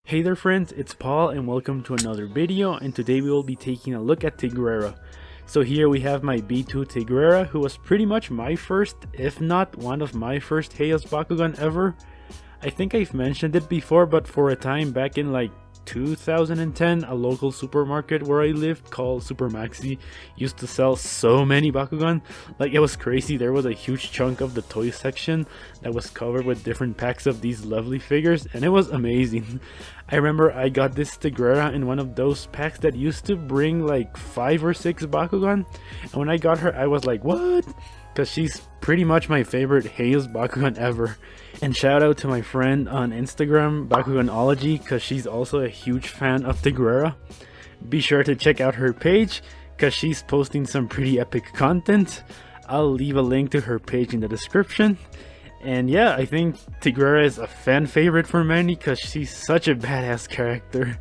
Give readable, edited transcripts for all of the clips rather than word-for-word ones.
Hey there friends, it's Paul and welcome to another video, and today we will be taking a look at Tigrerra. So here we have my B2 Tigrerra, who was pretty much my first, if not one of my first Haos Bakugan ever. I think I've mentioned it before, but for a time back in like 2010, a local supermarket where I lived called Super Maxi used to sell so many Bakugan. Like, it was crazy. There was a huge chunk of the toy section that was covered with different packs of these lovely figures, and it was amazing. I remember I got this Tigrerra in one of those packs that used to bring like 5 or 6 Bakugan, and when I got her I was like, what? Because she's pretty much my favorite Haos Bakugan ever. And shout out to my friend on Instagram, Bakuganology, because she's also a huge fan of Tigrerra. Be sure to check out her page, because she's posting some pretty epic content. I'll leave a link to her page in the description. And yeah, I think Tigrerra is a fan favorite for many, because she's such a badass character.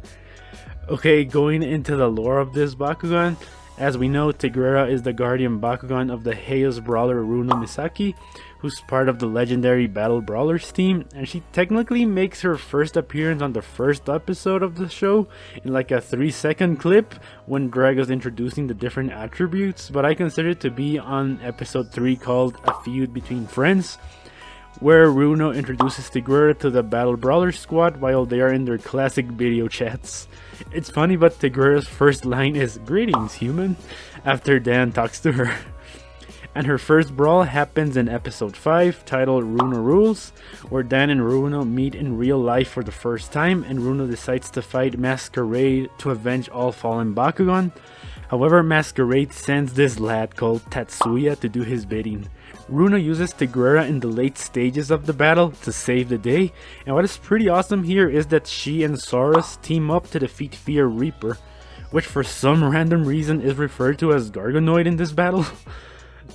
Okay, going into the lore of this Bakugan. As we know, Tigrerra is the guardian Bakugan of the Haos brawler Runo Misaki, who's part of the legendary Battle Brawlers team, and she technically makes her first appearance on the first episode of the show in like a 3-second clip when Drago's introducing the different attributes, but I consider it to be on episode 3 called A Feud Between Friends, where Runo introduces Tigrerra to the Battle Brawlers squad while they are in their classic video chats. It's funny, but Tigrerra's first line is "Greetings, human," after Dan talks to her. And her first brawl happens in episode 5, titled Runo Rules, where Dan and Runo meet in real life for the first time, and Runo decides to fight Masquerade to avenge all fallen Bakugan. However, Masquerade sends this lad called Tatsuya to do his bidding. Runo uses Tigrerra in the late stages of the battle to save the day, and what is pretty awesome here is that she and Saurus team up to defeat Fear Reaper, which for some random reason is referred to as dragonoid in this battle.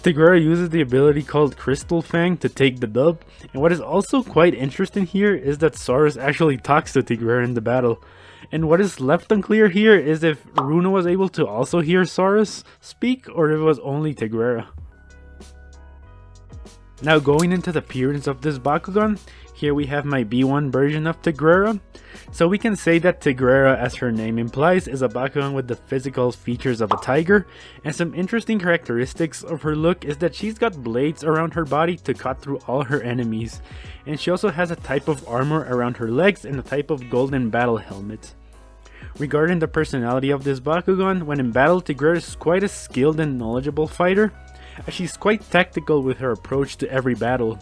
Tigrerra uses the ability called Crystal Fang to take the dub, and what is also quite interesting here is that Saurus actually talks to Tigrerra in the battle. And what is left unclear here is if Runo was able to also hear Saurus speak, or if it was only Tigrerra. Now going into the appearance of this Bakugan, here we have my B1 version of Tigrerra. So we can say that Tigrerra, as her name implies, is a Bakugan with the physical features of a tiger, and some interesting characteristics of her look is that she's got blades around her body to cut through all her enemies, and she also has a type of armor around her legs and a type of golden battle helmet. Regarding the personality of this Bakugan, when in battle, Tigrerra is quite a skilled and knowledgeable fighter. She's quite tactical with her approach to every battle.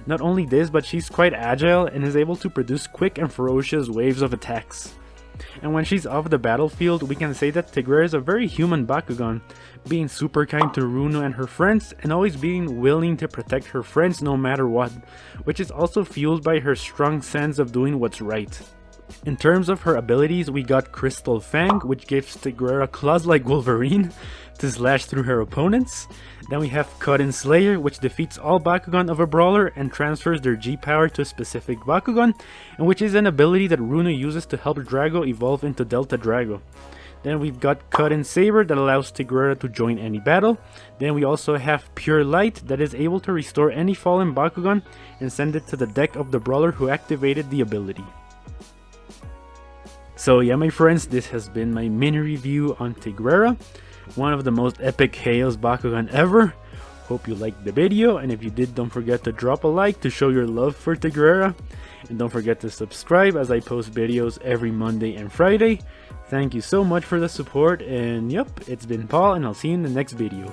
Not only this, but she's quite agile and is able to produce quick and ferocious waves of attacks. And when she's off the battlefield, we can say that Tigrerra is a very human Bakugan, being super kind to Runo and her friends, and always being willing to protect her friends no matter what, which is also fueled by her strong sense of doing what's right. In terms of her abilities, we got Crystal Fang, which gives Tigrerra claws like Wolverine to slash through her opponents. Then we have Cut and Slayer, which defeats all Bakugan of a brawler and transfers their G power to a specific Bakugan, and which is an ability that Runo uses to help Drago evolve into Delta Drago. Then we've got Cut and Saber that allows Tigrerra to join any battle. Then we also have Pure Light that is able to restore any fallen Bakugan and send it to the deck of the brawler who activated the ability. So yeah, my friends, this has been my mini review on Tigrerra, one of the most epic Haos Bakugan ever. Hope you liked the video, and if you did, don't forget to drop a like to show your love for Tigrerra, and don't forget to subscribe as I post videos every Monday and Friday. Thank you so much for the support, and yep, it's been Paul, and I'll see you in the next video.